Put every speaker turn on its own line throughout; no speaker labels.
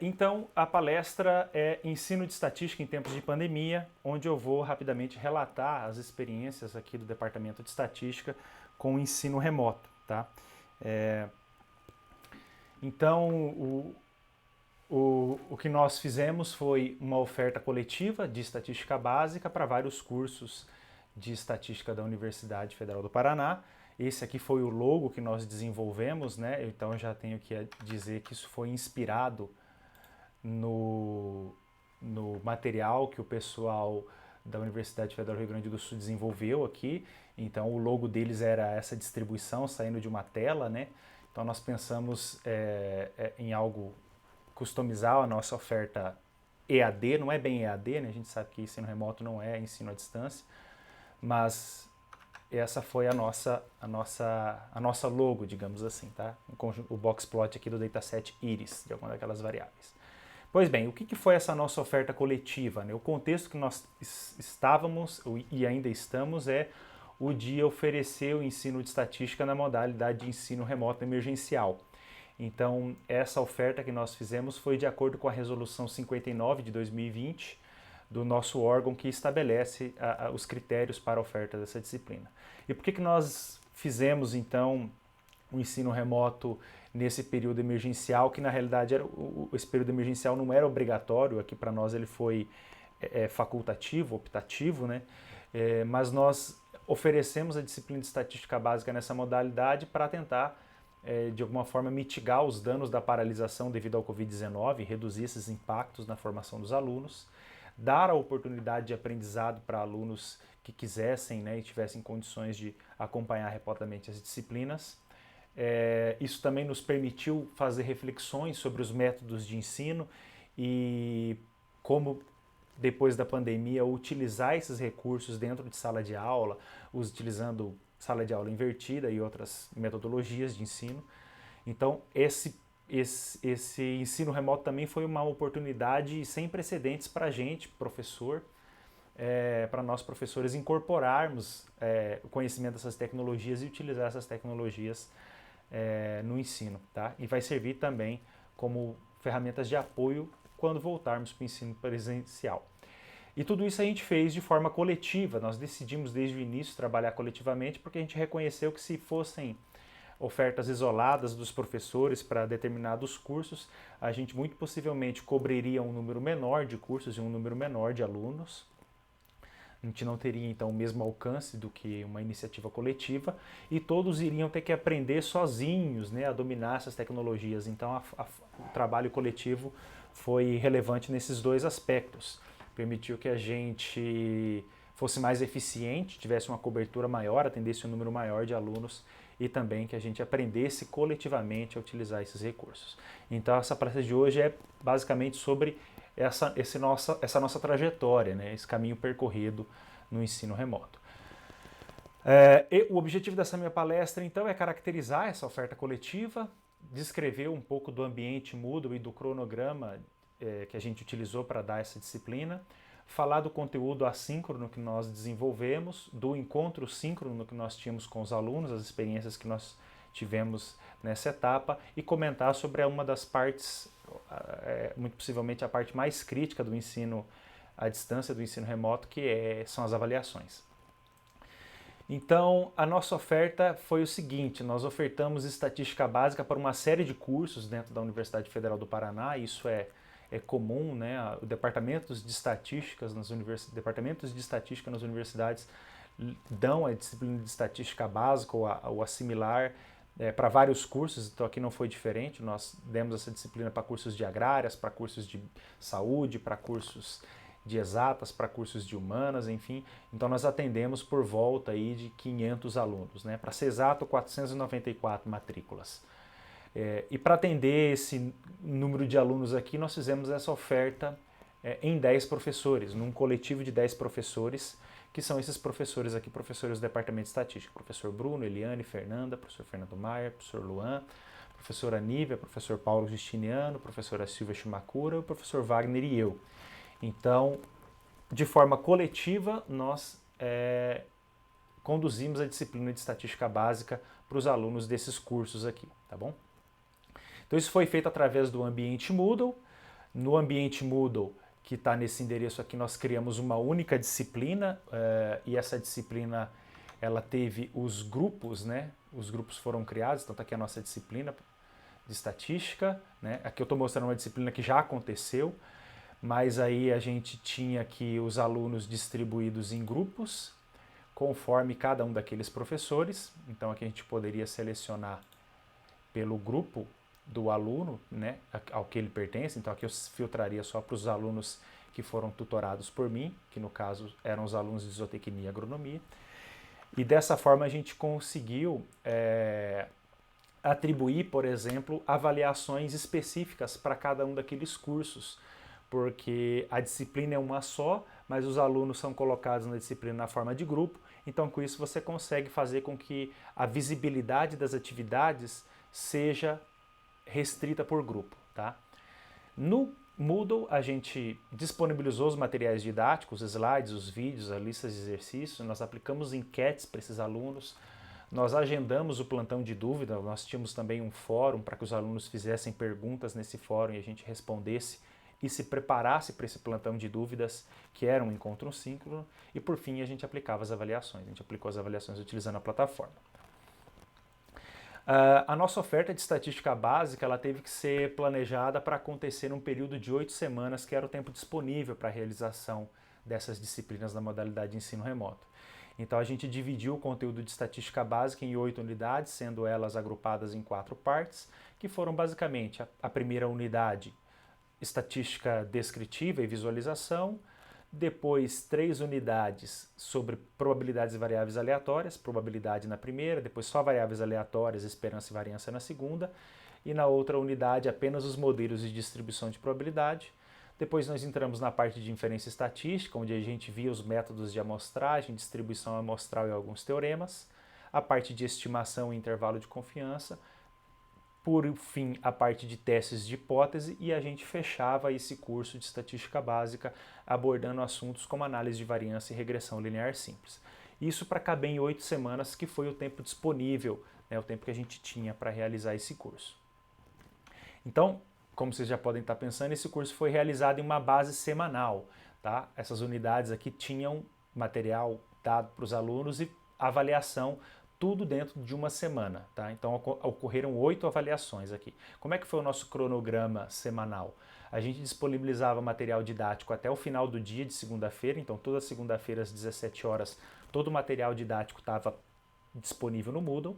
Então, a palestra é Ensino de Estatística em Tempos de Pandemia, onde eu vou rapidamente relatar as experiências aqui do Departamento de Estatística com o ensino remoto. Tá? É, então, o que nós fizemos foi uma oferta coletiva de estatística básica para vários cursos de estatística da Universidade Federal do Paraná. Esse aqui foi o logo que nós desenvolvemos, né? Então eu já tenho que dizer que isso foi inspirado no material que o pessoal da Universidade Federal do Rio Grande do Sul desenvolveu aqui. Então o logo deles era essa distribuição saindo de uma tela, né? Então nós pensamos em algo, customizar a nossa oferta EAD, não é bem EAD, né? A gente sabe que ensino remoto não é ensino à distância, mas essa foi a nossa logo, digamos assim, tá? O boxplot aqui do dataset Iris, de alguma daquelas variáveis. Pois bem, o que foi essa nossa oferta coletiva, né? O contexto que nós estávamos e ainda estamos é o de oferecer o ensino de estatística na modalidade de ensino remoto emergencial. Então, essa oferta que nós fizemos foi de acordo com a Resolução 59 de 2020 do nosso órgão que estabelece os critérios para a oferta dessa disciplina. E por que nós fizemos, então, o ensino remoto nesse período emergencial, que na realidade esse período emergencial não era obrigatório, aqui para nós ele foi facultativo, optativo, né? Mas nós oferecemos a disciplina de estatística básica nessa modalidade para tentar de alguma forma mitigar os danos da paralisação devido ao Covid-19, reduzir esses impactos na formação dos alunos, dar a oportunidade de aprendizado para alunos que quisessem, né, e tivessem condições de acompanhar remotamente as disciplinas. Isso também nos permitiu fazer reflexões sobre os métodos de ensino e como, depois da pandemia, utilizar esses recursos dentro de sala de aula, utilizando sala de aula invertida e outras metodologias de ensino. Então, esse ensino remoto também foi uma oportunidade sem precedentes para a gente, professor, para nós professores incorporarmos o conhecimento dessas tecnologias e utilizar essas tecnologias no ensino. Tá? E vai servir também como ferramentas de apoio quando voltarmos para o ensino presencial. E tudo isso a gente fez de forma coletiva, nós decidimos desde o início trabalhar coletivamente porque a gente reconheceu que se fossem ofertas isoladas dos professores para determinados cursos, a gente muito possivelmente cobriria um número menor de cursos e um número menor de alunos. A gente não teria então o mesmo alcance do que uma iniciativa coletiva e todos iriam ter que aprender sozinhos, né, a dominar essas tecnologias. Então o trabalho coletivo foi relevante nesses dois aspectos. Permitiu que a gente fosse mais eficiente, tivesse uma cobertura maior, atendesse um número maior de alunos e também que a gente aprendesse coletivamente a utilizar esses recursos. Então essa palestra de hoje é basicamente sobre essa nossa trajetória, né, esse caminho percorrido no ensino remoto. O objetivo dessa minha palestra, então, é caracterizar essa oferta coletiva, descrever um pouco do ambiente Moodle e do cronograma que a gente utilizou para dar essa disciplina, falar do conteúdo assíncrono que nós desenvolvemos, do encontro síncrono que nós tínhamos com os alunos, as experiências que nós tivemos nessa etapa e comentar sobre uma das partes, muito possivelmente a parte mais crítica do ensino à distância, do ensino remoto, que são as avaliações. Então, a nossa oferta foi o seguinte, nós ofertamos estatística básica para uma série de cursos dentro da Universidade Federal do Paraná, isso é comum, né? Departamentos de estatística nas universidades dão a disciplina de estatística básica ou a similar para vários cursos, então aqui não foi diferente, nós demos essa disciplina para cursos de agrárias, para cursos de saúde, para cursos de exatas, para cursos de humanas, enfim. Então nós atendemos por volta aí de 500 alunos, né? Para ser exato, 494 matrículas. E para atender esse número de alunos aqui, nós fizemos essa oferta em 10 professores, num coletivo de 10 professores, que são esses professores aqui, professores do Departamento de Estatística, professor Bruno, Eliane, Fernanda, professor Fernando Maier, professor Luan, professora Nívia, professor Paulo Justiniano, professora Silvia Shimakura, o professor Wagner e eu. Então, de forma coletiva, nós conduzimos a disciplina de estatística básica para os alunos desses cursos aqui, tá bom? Então isso foi feito através do ambiente Moodle. No ambiente Moodle, que está nesse endereço aqui, nós criamos uma única disciplina e essa disciplina ela teve os grupos, né? Os grupos foram criados, então está aqui a nossa disciplina de estatística, né? Aqui eu estou mostrando uma disciplina que já aconteceu, mas aí a gente tinha aqui os alunos distribuídos em grupos, conforme cada um daqueles professores. Então aqui a gente poderia selecionar pelo grupo do aluno, né, ao que ele pertence. Então aqui eu filtraria só para os alunos que foram tutorados por mim, que no caso eram os alunos de zootecnia e agronomia. E dessa forma a gente conseguiu atribuir, por exemplo, avaliações específicas para cada um daqueles cursos, porque a disciplina é uma só, mas os alunos são colocados na disciplina na forma de grupo, então com isso você consegue fazer com que a visibilidade das atividades seja restrita por grupo, tá? No Moodle a gente disponibilizou os materiais didáticos, os slides, os vídeos, as listas de exercícios, nós aplicamos enquetes para esses alunos, nós agendamos o plantão de dúvida, nós tínhamos também um fórum para que os alunos fizessem perguntas nesse fórum e a gente respondesse e se preparasse para esse plantão de dúvidas, que era um encontro síncrono, e por fim a gente aplicava as avaliações, a gente aplicou as avaliações utilizando a plataforma. A nossa oferta de estatística básica ela teve que ser planejada para acontecer num período de 8 semanas, que era o tempo disponível para a realização dessas disciplinas na modalidade de ensino remoto. Então a gente dividiu o conteúdo de estatística básica em 8 unidades, sendo elas agrupadas em 4 partes, que foram basicamente a primeira unidade, estatística descritiva e visualização, depois 3 unidades sobre probabilidades e variáveis aleatórias, probabilidade na primeira, depois só variáveis aleatórias, esperança e variância na segunda, e na outra unidade apenas os modelos de distribuição de probabilidade. Depois nós entramos na parte de inferência estatística, onde a gente via os métodos de amostragem, distribuição amostral e alguns teoremas, a parte de estimação e intervalo de confiança, por fim, a parte de testes de hipótese, e a gente fechava esse curso de estatística básica abordando assuntos como análise de variância e regressão linear simples. Isso para caber em 8 semanas, que foi o tempo disponível, né, o tempo que a gente tinha para realizar esse curso. Então, como vocês já podem estar pensando, esse curso foi realizado em uma base semanal, tá? Essas unidades aqui tinham material dado para os alunos e avaliação tudo dentro de uma semana, tá? Então ocorreram 8 avaliações aqui. Como é que foi o nosso cronograma semanal? A gente disponibilizava material didático até o final do dia de segunda-feira, então toda segunda-feira às 17 horas todo o material didático estava disponível no Moodle.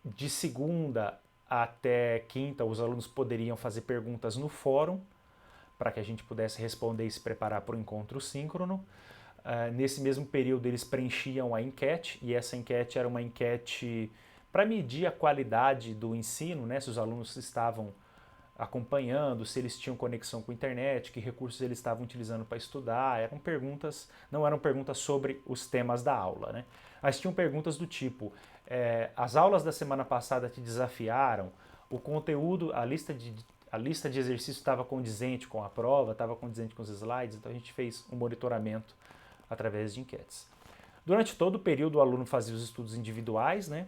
De segunda até quinta os alunos poderiam fazer perguntas no fórum para que a gente pudesse responder e se preparar para o encontro síncrono. Nesse mesmo período eles preenchiam a enquete, e essa enquete era uma enquete para medir a qualidade do ensino, né? Se os alunos estavam acompanhando, se eles tinham conexão com a internet, que recursos eles estavam utilizando para estudar. Eram perguntas, não eram perguntas sobre os temas da aula, né? Mas tinham perguntas do tipo, as aulas da semana passada te desafiaram, o conteúdo, a lista de exercícios estava condizente com a prova, estava condizente com os slides, então a gente fez um monitoramento através de enquetes. Durante todo o período o aluno fazia os estudos individuais, né?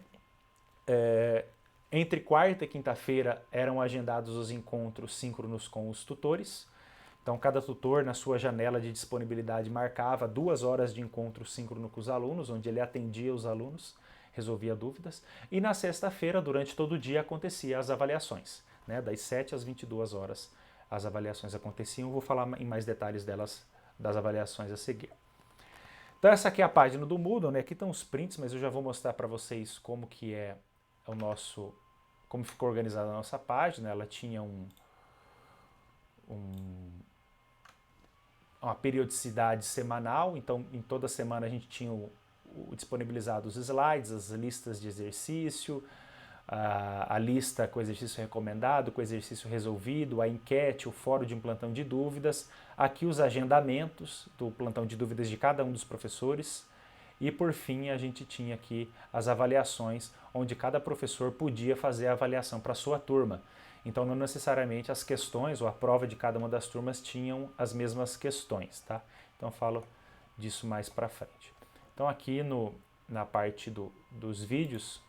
Entre quarta e quinta-feira eram agendados os encontros síncronos com os tutores. Então cada tutor na sua janela de disponibilidade marcava 2 horas de encontro síncrono com os alunos, onde ele atendia os alunos, resolvia dúvidas. E na sexta-feira, durante todo o dia, aconteciam as avaliações, né? Das 7 às 22 horas as avaliações aconteciam. Eu vou falar em mais detalhes delas, das avaliações a seguir. Então essa aqui é a página do Moodle, né? Aqui estão os prints, mas eu já vou mostrar para vocês como que é o nosso, como ficou organizada a nossa página. Ela tinha uma periodicidade semanal, então em toda semana a gente tinha disponibilizado os slides, as listas de exercício, a lista com o exercício recomendado, com o exercício resolvido, a enquete, o fórum de um plantão de dúvidas, aqui os agendamentos do plantão de dúvidas de cada um dos professores, e por fim a gente tinha aqui as avaliações, onde cada professor podia fazer a avaliação para a sua turma. Então não necessariamente as questões ou a prova de cada uma das turmas tinham as mesmas questões, tá? Então eu falo disso mais para frente. Então aqui na parte dos vídeos,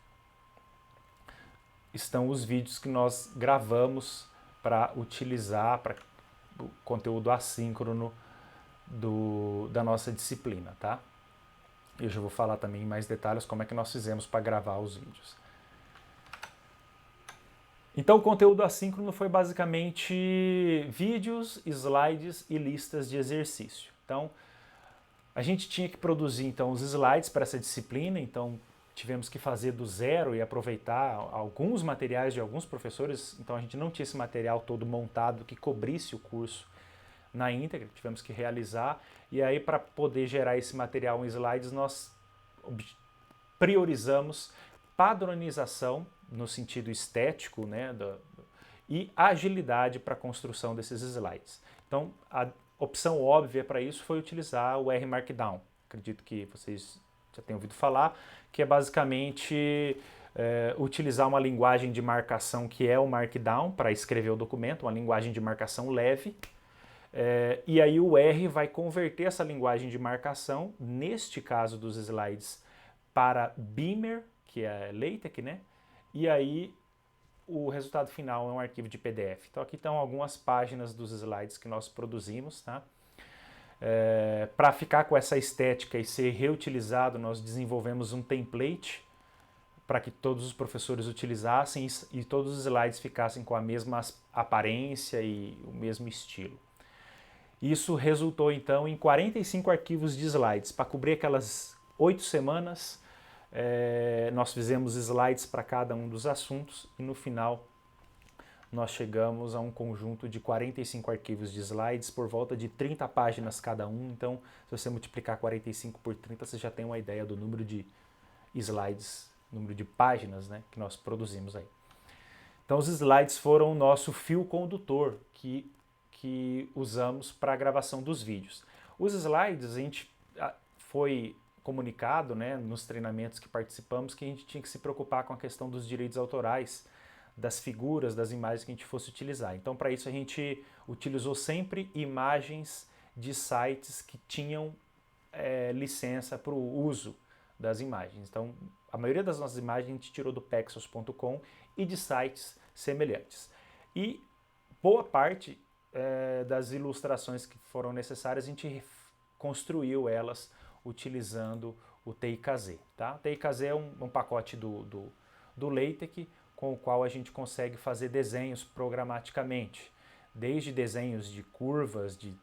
estão os vídeos que nós gravamos para utilizar para o conteúdo assíncrono da nossa disciplina, tá? Eu já vou falar também em mais detalhes como é que nós fizemos para gravar os vídeos. Então o conteúdo assíncrono foi basicamente vídeos, slides e listas de exercício. Então a gente tinha que produzir então os slides para essa disciplina, então tivemos que fazer do zero e aproveitar alguns materiais de alguns professores, então a gente não tinha esse material todo montado que cobrisse o curso na íntegra, tivemos que realizar, e aí para poder gerar esse material em slides nós priorizamos padronização no sentido estético, né, e agilidade para a construção desses slides. Então a opção óbvia para isso foi utilizar o R Markdown. Acredito que vocês já tenham ouvido falar, que é basicamente utilizar uma linguagem de marcação que é o Markdown para escrever o documento, uma linguagem de marcação leve, e aí o R vai converter essa linguagem de marcação, neste caso dos slides, para Beamer, que é LaTeX, né? E aí o resultado final é um arquivo de PDF. Então aqui estão algumas páginas dos slides que nós produzimos, tá? Para ficar com essa estética e ser reutilizado, nós desenvolvemos um template para que todos os professores utilizassem e todos os slides ficassem com a mesma aparência e o mesmo estilo. Isso resultou então em 45 arquivos de slides. Para cobrir aquelas 8 semanas, nós fizemos slides para cada um dos assuntos e no final nós chegamos a um conjunto de 45 arquivos de slides por volta de 30 páginas cada um. Então, se você multiplicar 45 por 30, você já tem uma ideia do número de slides, número de páginas, né, que nós produzimos aí. Então, os slides foram o nosso fio condutor que usamos para a gravação dos vídeos. Os slides, a gente foi comunicado, né, nos treinamentos que participamos, que a gente tinha que se preocupar com a questão dos direitos autorais, das figuras, das imagens que a gente fosse utilizar. Então, para isso, a gente utilizou sempre imagens de sites que tinham licença para o uso das imagens. Então, a maioria das nossas imagens a gente tirou do Pexels.com e de sites semelhantes. E boa parte das ilustrações que foram necessárias, a gente construiu elas utilizando o TIKZ. Tá? O TIKZ é um pacote do LaTeX com o qual a gente consegue fazer desenhos programaticamente, desde desenhos de curvas, de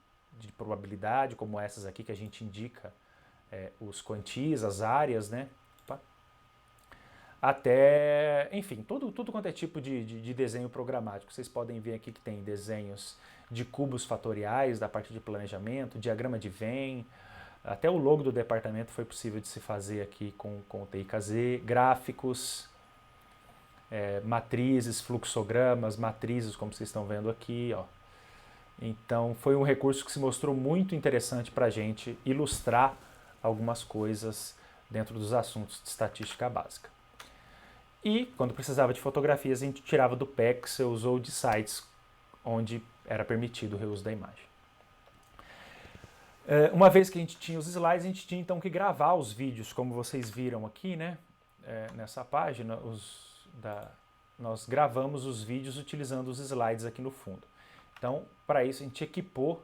probabilidade, como essas aqui que a gente indica os quantis, as áreas, né? Até, enfim, tudo quanto é tipo de desenho programático. Vocês podem ver aqui que tem desenhos de cubos fatoriais da parte de planejamento, diagrama de Venn, até o logo do departamento foi possível de se fazer aqui com o TIKZ, gráficos, matrizes, fluxogramas, matrizes, como vocês estão vendo aqui, ó. Então foi um recurso que se mostrou muito interessante para a gente ilustrar algumas coisas dentro dos assuntos de estatística básica. E quando precisava de fotografias, a gente tirava do Pexels ou de sites onde era permitido o reuso da imagem. Uma vez que a gente tinha os slides, a gente tinha então que gravar os vídeos, como vocês viram aqui, né? Nessa página, nós gravamos os vídeos utilizando os slides aqui no fundo. Então, para isso, a gente equipou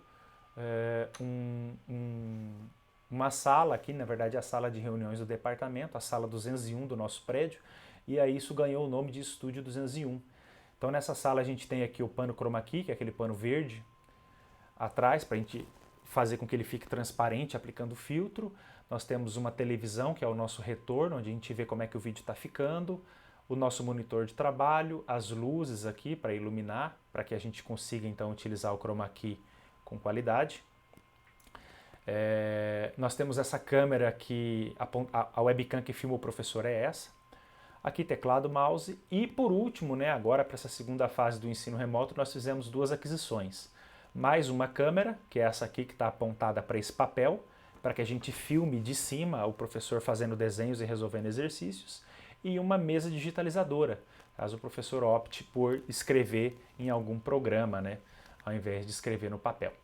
uma sala aqui, na verdade, a sala de reuniões do departamento, a sala 201 do nosso prédio, e aí isso ganhou o nome de Estúdio 201. Então, nessa sala a gente tem aqui o pano chroma key, que é aquele pano verde, atrás, para a gente fazer com que ele fique transparente aplicando filtro. Nós temos uma televisão, que é o nosso retorno, onde a gente vê como é que o vídeo está ficando, o nosso monitor de trabalho, as luzes aqui para iluminar, para que a gente consiga então utilizar o chroma key com qualidade. Nós temos essa câmera que a webcam que filma o professor é essa. Aqui teclado, mouse e por último, né, agora para essa segunda fase do ensino remoto, nós fizemos duas aquisições. Mais uma câmera, que é essa aqui que está apontada para esse papel, para que a gente filme de cima o professor fazendo desenhos e resolvendo exercícios, e uma mesa digitalizadora, caso o professor opte por escrever em algum programa, né, ao invés de escrever no papel.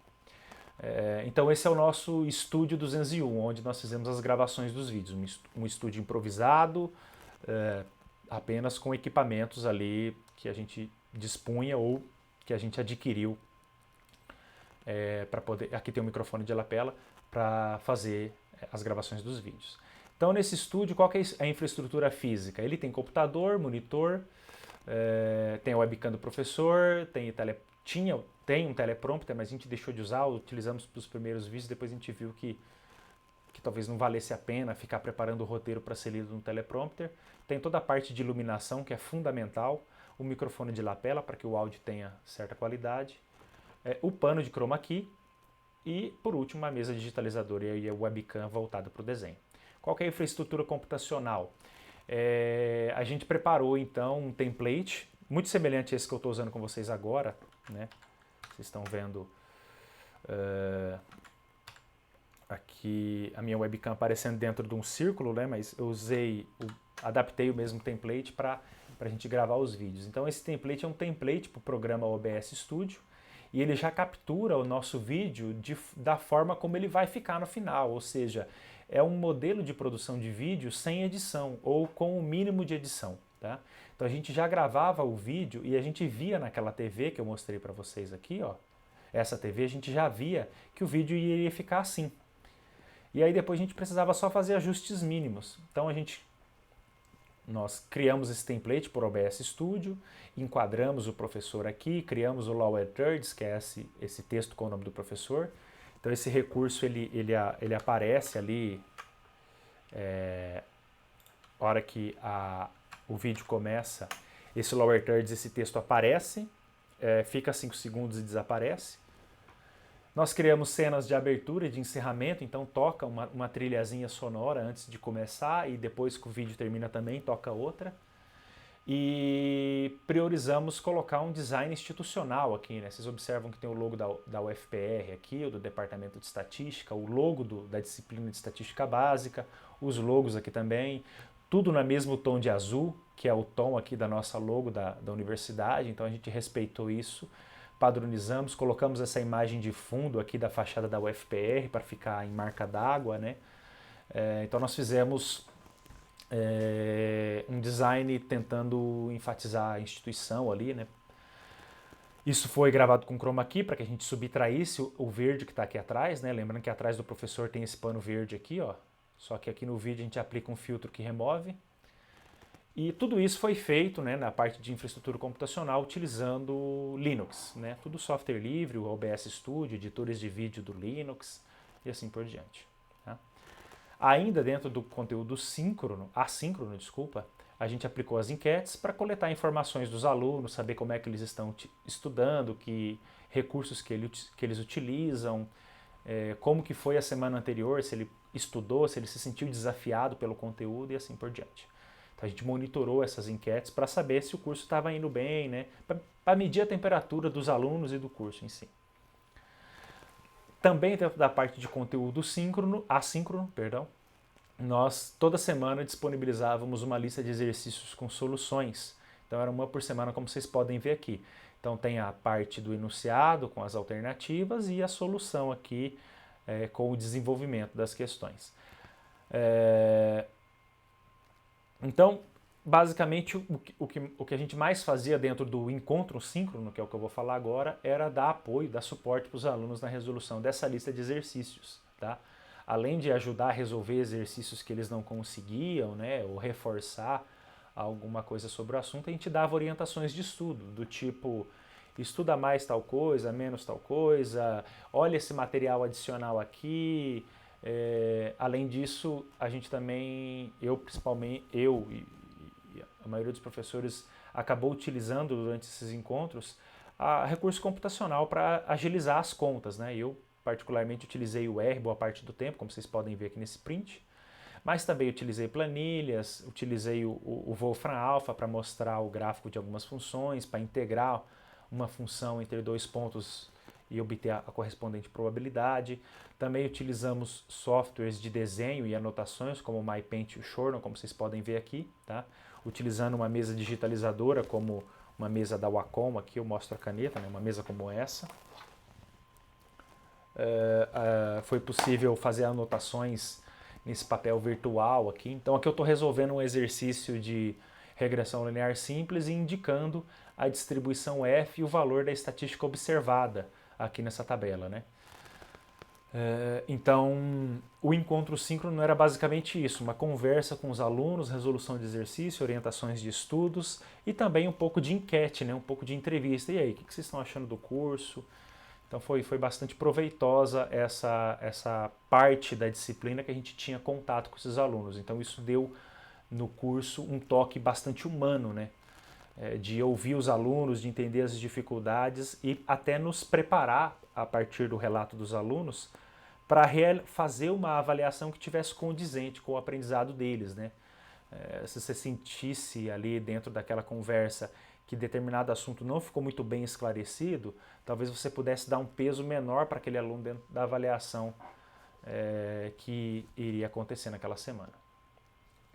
Então esse é o nosso Estúdio 201, onde nós fizemos as gravações dos vídeos, um estúdio improvisado, apenas com equipamentos ali que a gente dispunha ou que a gente adquiriu para poder. Aqui tem um microfone de lapela para fazer as gravações dos vídeos. Então, nesse estúdio, qual que é a infraestrutura física? Ele tem computador, monitor, tem a webcam do professor, tem um teleprompter, mas a gente deixou de usar, utilizamos para os primeiros vídeos, depois a gente viu que talvez não valesse a pena ficar preparando o roteiro para ser lido no teleprompter. Tem toda a parte de iluminação, que é fundamental, o microfone de lapela para que o áudio tenha certa qualidade, o pano de chroma key e, por último, uma mesa digitalizadora e a webcam voltada para o desenho. Qual que é a infraestrutura computacional? A gente preparou, então, um template muito semelhante a esse que eu estou usando com vocês agora, né? Vocês estão vendo aqui a minha webcam aparecendo dentro de um círculo, né? Mas eu adaptei o mesmo template para a gente gravar os vídeos. Então esse template é um template para o programa OBS Studio e ele já captura o nosso vídeo da forma como ele vai ficar no final, ou seja, é um modelo de produção de vídeo sem edição ou com o mínimo de edição, tá? Então a gente já gravava o vídeo e a gente via naquela TV que eu mostrei para vocês aqui, ó. Essa TV a gente já via que o vídeo iria ficar assim. E aí depois a gente precisava só fazer ajustes mínimos. Então nós criamos esse template por OBS Studio, enquadramos o professor aqui, criamos o Lower Thirds, que é esse texto com o nome do professor. Então esse recurso ele aparece ali a hora que o vídeo começa, esse Lower Thirds, esse texto aparece, fica 5 segundos e desaparece. Nós criamos cenas de abertura e de encerramento, então toca uma trilhazinha sonora antes de começar e depois que o vídeo termina também toca outra. E priorizamos colocar um design institucional aqui, né? Vocês observam que tem o logo da UFPR aqui, o do Departamento de Estatística, o logo da disciplina de Estatística Básica, os logos aqui também, tudo no mesmo tom de azul, que é o tom aqui da nossa logo da universidade, então a gente respeitou isso. Padronizamos, colocamos essa imagem de fundo aqui da fachada da UFPR para ficar em marca d'água, né? Então nós fizemos um design tentando enfatizar a instituição ali, né? Isso foi gravado com chroma key para que a gente subtraísse o verde que está aqui atrás, né? Lembrando que atrás do professor tem esse pano verde aqui, ó. Só que aqui no vídeo a gente aplica um filtro que remove. E tudo isso foi feito, né, na parte de infraestrutura computacional utilizando Linux, né, tudo software livre, o OBS Studio, editores de vídeo do Linux e assim por diante. Tá? Ainda dentro do conteúdo assíncrono, a gente aplicou as enquetes para coletar informações dos alunos, saber como é que eles estão estudando, que recursos que eles utilizam, como que foi a semana anterior, se ele estudou, se ele se sentiu desafiado pelo conteúdo e assim por diante. A gente monitorou essas enquetes para saber se o curso estava indo bem, né? Para medir a temperatura dos alunos e do curso em si. Também dentro da parte de conteúdo assíncrono, nós toda semana disponibilizávamos uma lista de exercícios com soluções. Então era uma por semana, como vocês podem ver aqui. Então tem a parte do enunciado com as alternativas e a solução aqui com o desenvolvimento das questões. Então, basicamente, o que a gente mais fazia dentro do encontro síncrono, que é o que eu vou falar agora, era dar apoio, dar suporte para os alunos na resolução dessa lista de exercícios. Tá? Além de ajudar a resolver exercícios que eles não conseguiam, né, ou reforçar alguma coisa sobre o assunto, a gente dava orientações de estudo, do tipo, estuda mais tal coisa, menos tal coisa, olha esse material adicional aqui. Além disso, a gente também, principalmente eu e a maioria dos professores acabou utilizando durante esses encontros recurso computacional para agilizar as contas, né? Eu particularmente utilizei o R boa parte do tempo, como vocês podem ver aqui nesse print, mas também utilizei planilhas, utilizei o Wolfram Alpha para mostrar o gráfico de algumas funções, para integrar uma função entre dois pontos e obter a correspondente probabilidade. Também utilizamos softwares de desenho e anotações, como o MyPaint e o Shorno, como vocês podem ver aqui, tá? Utilizando uma mesa digitalizadora, como uma mesa da Wacom, aqui eu mostro a caneta, né? Uma mesa como essa. Foi possível fazer anotações nesse papel virtual aqui. Então aqui eu estou resolvendo um exercício de regressão linear simples e indicando a distribuição F e o valor da estatística observada aqui nessa tabela, né? Então, o encontro síncrono era basicamente isso, uma conversa com os alunos, resolução de exercício, orientações de estudos e também um pouco de enquete, né? Um pouco de entrevista. E aí, o que vocês estão achando do curso? Então foi bastante proveitosa essa parte da disciplina que a gente tinha contato com esses alunos. Então isso deu no curso um toque bastante humano, né? De ouvir os alunos, de entender as dificuldades e até nos preparar a partir do relato dos alunos para fazer uma avaliação que tivesse condizente com o aprendizado deles, né? Se você sentisse ali dentro daquela conversa que determinado assunto não ficou muito bem esclarecido, talvez você pudesse dar um peso menor para aquele aluno dentro da avaliação que iria acontecer naquela semana.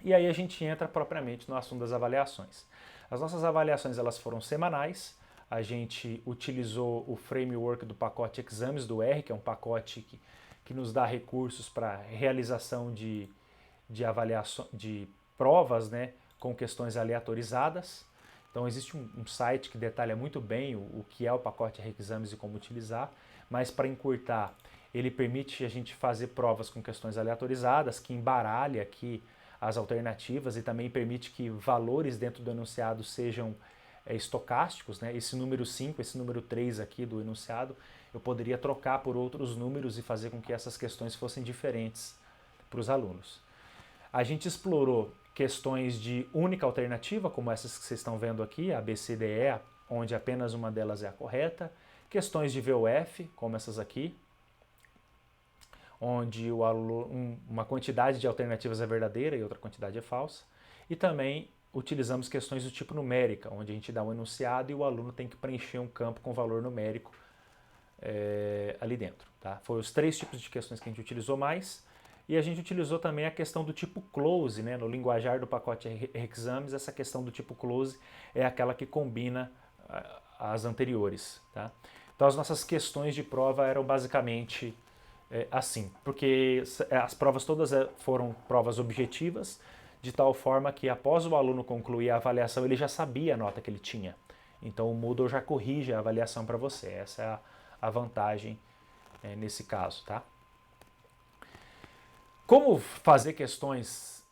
E aí a gente entra propriamente no assunto das avaliações. As nossas avaliações elas foram semanais, a gente utilizou o framework do pacote Exames do R, que é um pacote que nos dá recursos para realização de avaliação, de provas, né, com questões aleatorizadas. Então existe um site que detalha muito bem o que é o pacote R-Exames e como utilizar, mas para encurtar, ele permite a gente fazer provas com questões aleatorizadas, que embaralha aqui as alternativas e também permite que valores dentro do enunciado sejam estocásticos, né? Esse número 5, esse número 3 aqui do enunciado, eu poderia trocar por outros números e fazer com que essas questões fossem diferentes para os alunos. A gente explorou questões de única alternativa, como essas que vocês estão vendo aqui, A, B, C, D, E, onde apenas uma delas é a correta. Questões de VOF, como essas aqui, onde uma quantidade de alternativas é verdadeira e outra quantidade é falsa. E também utilizamos questões do tipo numérica, onde a gente dá um enunciado e o aluno tem que preencher um campo com valor numérico ali dentro. Tá? Foram os 3 tipos de questões que a gente utilizou mais. E a gente utilizou também a questão do tipo close, né? No linguajar do pacote R-Exames, essa questão do tipo close é aquela que combina as anteriores. Tá? Então as nossas questões de prova eram basicamente assim, porque as provas todas foram provas objetivas, de tal forma que após o aluno concluir a avaliação, ele já sabia a nota que ele tinha. Então o Moodle já corrige a avaliação para você. Essa é a vantagem nesse caso, tá? Como fazer questões,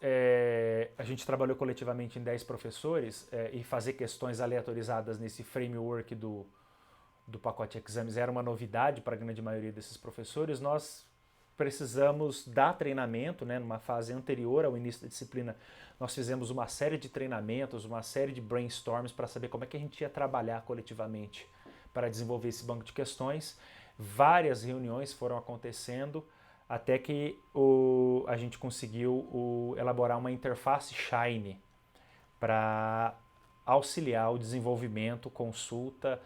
a gente trabalhou coletivamente em 10 professores e fazer questões aleatorizadas nesse framework do pacote Exames era uma novidade para a grande maioria desses professores. Nós precisamos dar treinamento, né? Numa fase anterior ao início da disciplina, nós fizemos uma série de treinamentos, uma série de brainstorms para saber como é que a gente ia trabalhar coletivamente para desenvolver esse banco de questões. Várias reuniões foram acontecendo, até que a gente conseguiu elaborar uma interface Shine para auxiliar o desenvolvimento, consulta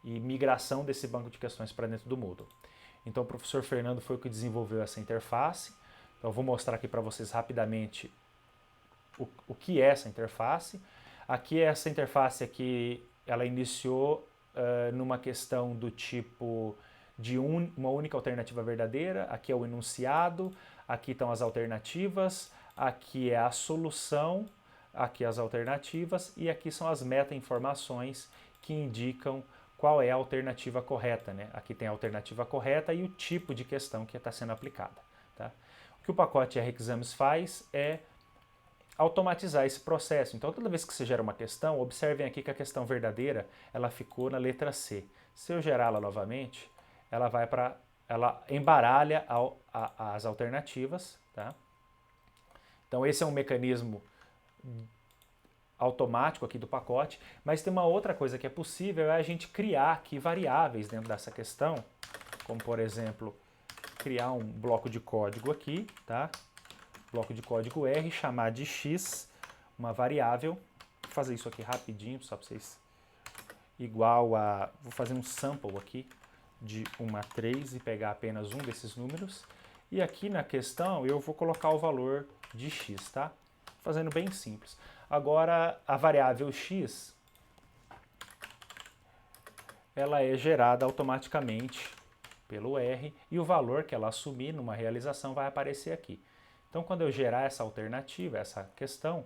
e migração desse banco de questões para dentro do Moodle. Então o professor Fernando foi o que desenvolveu essa interface. Então eu vou mostrar aqui para vocês rapidamente o que é essa interface. Aqui essa interface aqui, ela iniciou numa questão do tipo de uma única alternativa verdadeira, aqui é o enunciado, aqui estão as alternativas, aqui é a solução, aqui as alternativas e aqui são as meta-informações que indicam qual é a alternativa correta, né? Aqui tem a alternativa correta e o tipo de questão que está sendo aplicada. Tá? O que o pacote R-Exames faz é automatizar esse processo. Então toda vez que você gera uma questão, observem aqui que a questão verdadeira ela ficou na letra C. Se eu gerá-la novamente, ela embaralha as alternativas, tá? Então esse é um mecanismo automático aqui do pacote, mas tem uma outra coisa que é possível, é a gente criar aqui variáveis dentro dessa questão, como por exemplo, criar um bloco de código aqui, tá? Bloco de código R, chamar de x, uma variável, vou fazer isso aqui rapidinho, só para vocês, vou fazer um sample aqui, de 1 a 3 e pegar apenas um desses números. E aqui na questão eu vou colocar o valor de x, tá? Fazendo bem simples. Agora a variável x, ela é gerada automaticamente pelo R e o valor que ela assumir numa realização vai aparecer aqui. Então quando eu gerar essa alternativa, essa questão,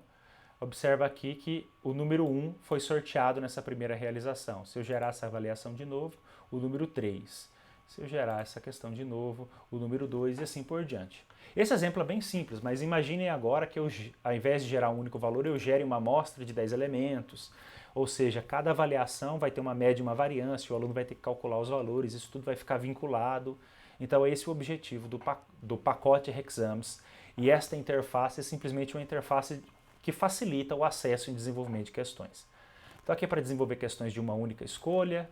observa aqui que o número 1 foi sorteado nessa primeira realização. Se eu gerar essa avaliação de novo, o número 3. Se eu gerar essa questão de novo, o número 2 e assim por diante. Esse exemplo é bem simples, mas imaginem agora que eu, ao invés de gerar um único valor, eu gere uma amostra de 10 elementos, ou seja, cada avaliação vai ter uma média e uma variância, o aluno vai ter que calcular os valores, isso tudo vai ficar vinculado. Então esse é o objetivo do pacote Exams, e esta interface é simplesmente uma interface que facilita o acesso e desenvolvimento de questões. Então aqui é para desenvolver questões de uma única escolha,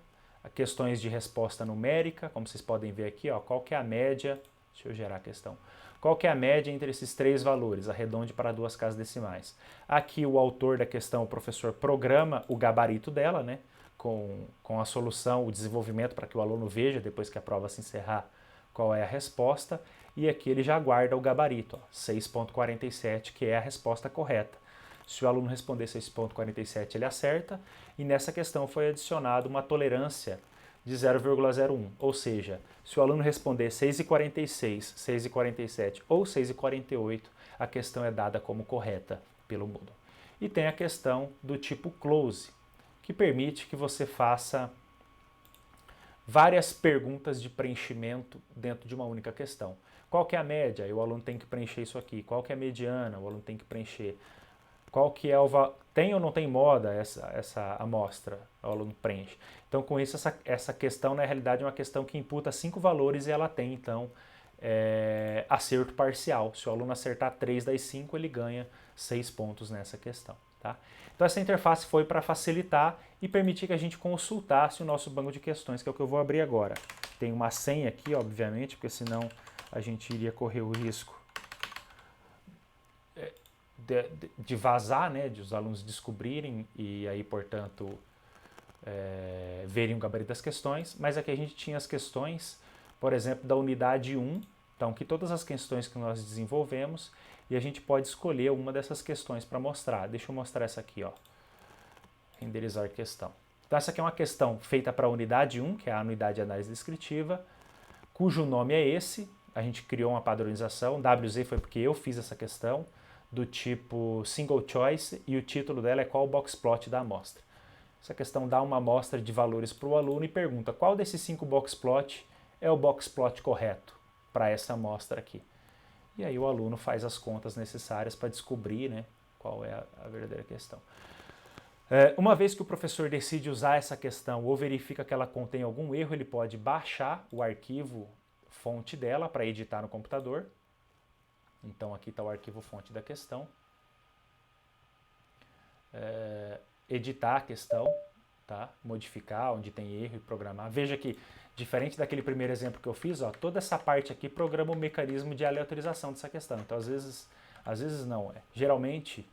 questões de resposta numérica, como vocês podem ver aqui, ó, qual que é a média, deixa eu gerar a questão, qual que é a média entre esses três valores, arredonde para 2 casas decimais. Aqui o autor da questão, o professor, programa o gabarito dela, né, com a solução, o desenvolvimento para que o aluno veja, depois que a prova se encerrar, qual é a resposta, e aqui ele já guarda o gabarito, 6.47, que é a resposta correta. Se o aluno responder 6.47, ele acerta, e nessa questão foi adicionada uma tolerância de 0,01, ou seja, se o aluno responder 6,46, 6,47 ou 6,48, a questão é dada como correta pelo Moodle. E tem a questão do tipo close, que permite que você faça várias perguntas de preenchimento dentro de uma única questão. Qual que é a média? E o aluno tem que preencher isso aqui. Qual que é a mediana? O aluno tem que preencher. Qual que é tem ou não tem moda essa amostra? O aluno preenche. Então, com isso, essa questão, na realidade, é uma questão que imputa 5 valores e ela tem, então, acerto parcial. Se o aluno acertar 3 das 5, ele ganha 6 pontos nessa questão. Tá? Então, essa interface foi para facilitar e permitir que a gente consultasse o nosso banco de questões, que é o que eu vou abrir agora. Tem uma senha aqui, obviamente, porque senão a gente iria correr o risco de vazar, né, de os alunos descobrirem e aí, portanto, verem o gabarito das questões, mas aqui a gente tinha as questões, por exemplo, da unidade 1, então que todas as questões que nós desenvolvemos, e a gente pode escolher uma dessas questões para mostrar. Deixa eu mostrar essa aqui, ó. Renderizar questão. Então essa aqui é uma questão feita para a unidade 1, que é a unidade de análise descritiva, cujo nome é esse. A gente criou uma padronização, WZ foi porque eu fiz essa questão, do tipo single choice, e o título dela é qual o boxplot da amostra. Essa questão dá uma amostra de valores para o aluno e pergunta qual desses 5 boxplot é o boxplot correto para essa amostra aqui. E aí o aluno faz as contas necessárias para descobrir, né, qual é a verdadeira questão. Uma vez que o professor decide usar essa questão ou verifica que ela contém algum erro, ele pode baixar o arquivo fonte dela para editar no computador. Então aqui está o arquivo fonte da questão. Editar a questão, tá? Modificar onde tem erro e programar. Veja que, diferente daquele primeiro exemplo que eu fiz, ó, toda essa parte aqui programa o mecanismo de aleatorização dessa questão. Então às vezes não. Geralmente,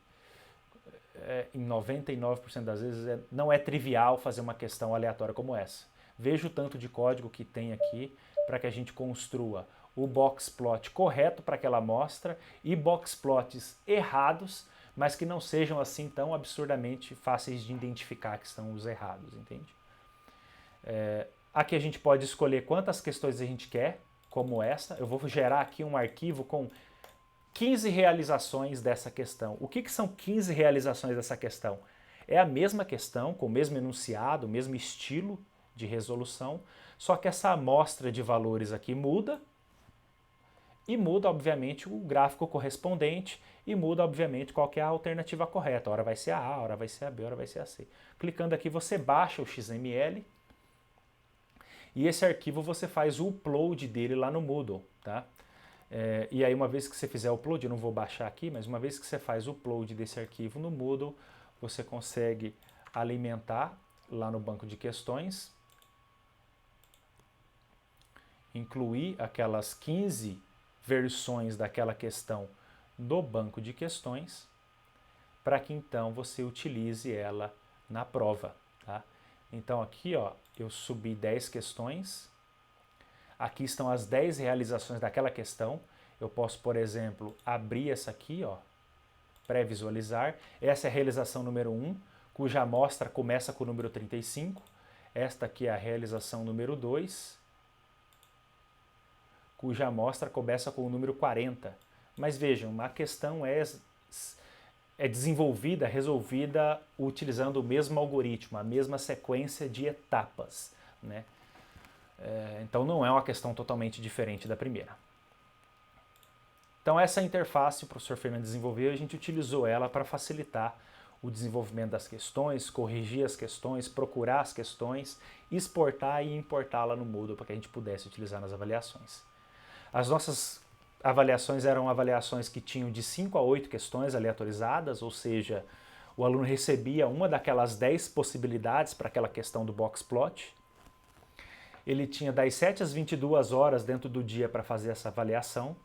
em 99% das vezes, não é trivial fazer uma questão aleatória como essa. Veja o tanto de código que tem aqui para que a gente construa o boxplot correto para aquela amostra e boxplots errados, mas que não sejam assim tão absurdamente fáceis de identificar que são os errados, entende? Aqui a gente pode escolher quantas questões a gente quer, como essa. Eu vou gerar aqui um arquivo com 15 realizações dessa questão. O que são 15 realizações dessa questão? É a mesma questão, com o mesmo enunciado, o mesmo estilo de resolução, só que essa amostra de valores aqui muda, e muda, obviamente, o gráfico correspondente e muda, obviamente, qual que é a alternativa correta. Ora vai ser a A, ora vai ser a B, ora vai ser a C. Clicando aqui, você baixa o XML e esse arquivo você faz o upload dele lá no Moodle, tá? E aí, uma vez que você fizer o upload, eu não vou baixar aqui, mas uma vez que você faz o upload desse arquivo no Moodle, você consegue alimentar lá no banco de questões, incluir aquelas 15 versões daquela questão no banco de questões, para que então você utilize ela na prova. Tá? Então aqui, ó, eu subi 10 questões, aqui estão as 10 realizações daquela questão. Eu posso, por exemplo, abrir essa aqui, ó, pré-visualizar. Essa é a realização número 1, cuja amostra começa com o número 35. Esta aqui é a realização número 2, cuja amostra começa com o número 40. Mas vejam, a questão é desenvolvida, resolvida utilizando o mesmo algoritmo, a mesma sequência de etapas, né? Então não é uma questão totalmente diferente da primeira. Então essa interface o professor Fernando desenvolveu, a gente utilizou ela para facilitar o desenvolvimento das questões, corrigir as questões, procurar as questões, exportar e importá-la no Moodle para que a gente pudesse utilizar nas avaliações. As nossas avaliações eram avaliações que tinham de 5 a 8 questões aleatorizadas, ou seja, o aluno recebia uma daquelas 10 possibilidades para aquela questão do box plot. Ele tinha das 7 às 22 horas dentro do dia para fazer essa avaliação.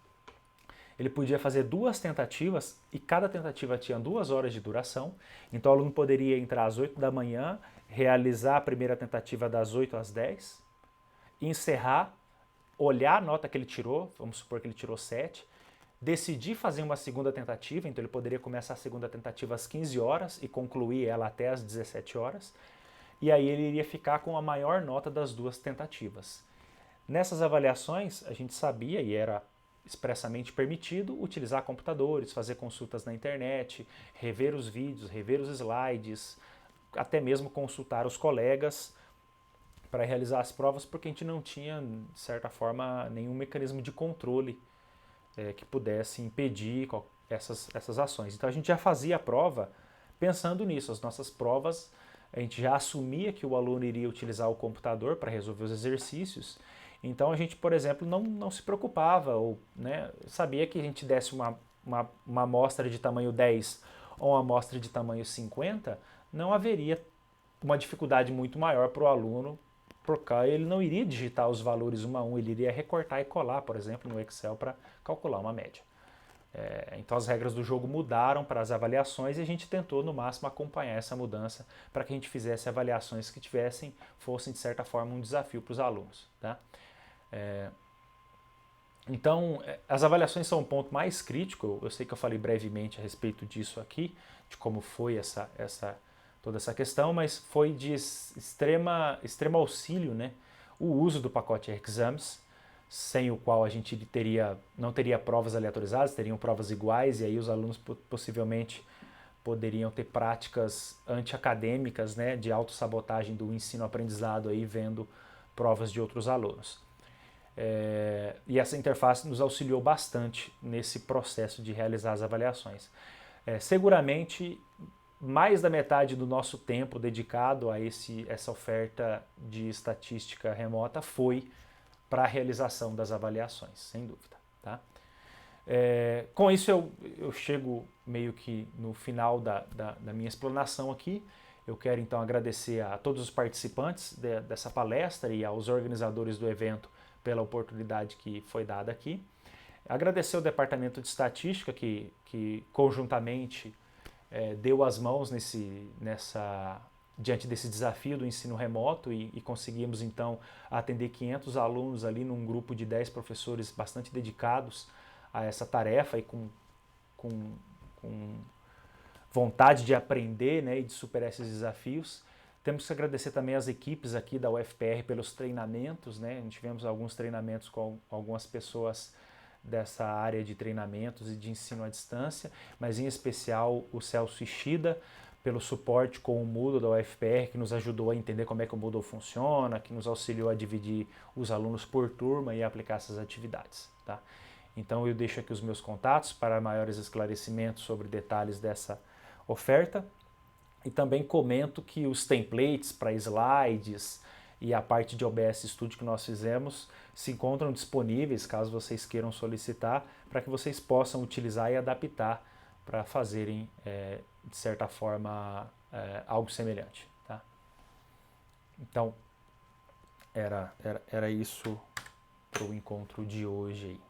Ele podia fazer 2 tentativas e cada tentativa tinha 2 horas de duração. Então o aluno poderia entrar às 8 da manhã, realizar a primeira tentativa das 8 às 10, encerrar, olhar a nota que ele tirou, vamos supor que ele tirou 7, decidir fazer uma segunda tentativa, então ele poderia começar a segunda tentativa às 15 horas e concluir ela até às 17 horas, e aí ele iria ficar com a maior nota das 2 tentativas. Nessas avaliações, a gente sabia, e era expressamente permitido, utilizar computadores, fazer consultas na internet, rever os vídeos, rever os slides, até mesmo consultar os colegas para realizar as provas, porque a gente não tinha, de certa forma, nenhum mecanismo de controle que pudesse impedir essas ações. Então a gente já fazia a prova pensando nisso. As nossas provas, a gente já assumia que o aluno iria utilizar o computador para resolver os exercícios. Então a gente, por exemplo, não se preocupava, ou sabia que a gente desse uma amostra de tamanho 10 ou uma amostra de tamanho 50, não haveria uma dificuldade muito maior para o aluno, porque ele não iria digitar os valores um a um, ele iria recortar e colar, por exemplo, no Excel para calcular uma média. Então as regras do jogo mudaram para as avaliações e a gente tentou no máximo acompanhar essa mudança para que a gente fizesse avaliações que fossem de certa forma um desafio para os alunos. Tá? Então as avaliações são um ponto mais crítico. Eu sei que eu falei brevemente a respeito disso aqui, de como foi toda essa questão, mas foi de extremo auxílio, né, o uso do pacote Exams, sem o qual a gente não teria provas aleatorizadas, teriam provas iguais, e aí os alunos possivelmente poderiam ter práticas anti-acadêmicas, né, de autossabotagem do ensino-aprendizado, aí, vendo provas de outros alunos. E essa interface nos auxiliou bastante nesse processo de realizar as avaliações. Seguramente, mais da metade do nosso tempo dedicado a essa oferta de estatística remota foi para a realização das avaliações, sem dúvida. Tá? Com isso eu chego meio que no final da minha explanação aqui. Eu quero então agradecer a todos os participantes dessa palestra e aos organizadores do evento pela oportunidade que foi dada aqui. Agradecer ao Departamento de Estatística que conjuntamente deu as mãos diante desse desafio do ensino remoto e conseguimos então atender 500 alunos ali num grupo de 10 professores bastante dedicados a essa tarefa e com vontade de aprender, né, e de superar esses desafios. Temos que agradecer também às equipes aqui da UFPR pelos treinamentos, né? A gente tivemos alguns treinamentos com algumas pessoas dessa área de treinamentos e de ensino à distância, mas em especial o Celso Ishida, pelo suporte com o Moodle da UFPR, que nos ajudou a entender como é que o Moodle funciona, que nos auxiliou a dividir os alunos por turma e aplicar essas atividades. Tá? Então eu deixo aqui os meus contatos para maiores esclarecimentos sobre detalhes dessa oferta. E também comento que os templates para slides e a parte de OBS Studio que nós fizemos se encontram disponíveis, caso vocês queiram solicitar, para que vocês possam utilizar e adaptar para fazerem, de certa forma, algo semelhante. Tá? Então, era isso para o encontro de hoje aí.